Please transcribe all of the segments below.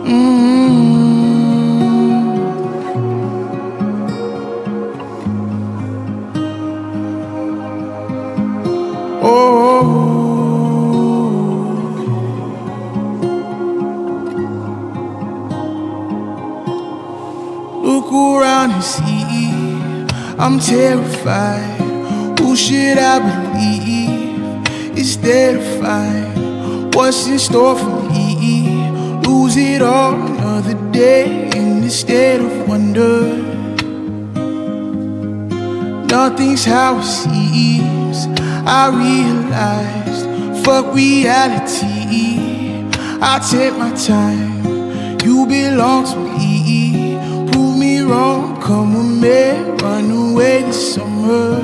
Look around and see, I'm terrified. Who should I believe is terrified? What's in store for me? Lose it all another day in this state of wonder. Nothing's how it seems. I realized, fuck reality. I take my time. You belong to me. Prove me wrong, come with me. Run away this summer.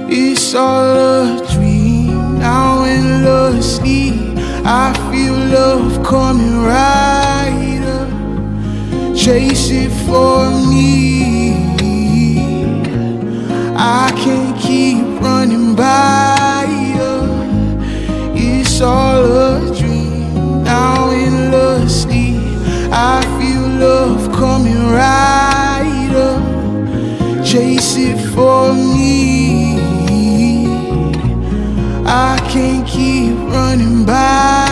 It's all a dream. Now endlessly I feel love coming right up. Chase it for me. I can't keep running by you. It's all a dream. Now endlessly I feel love coming right up. Chase it for me. I can't keep running by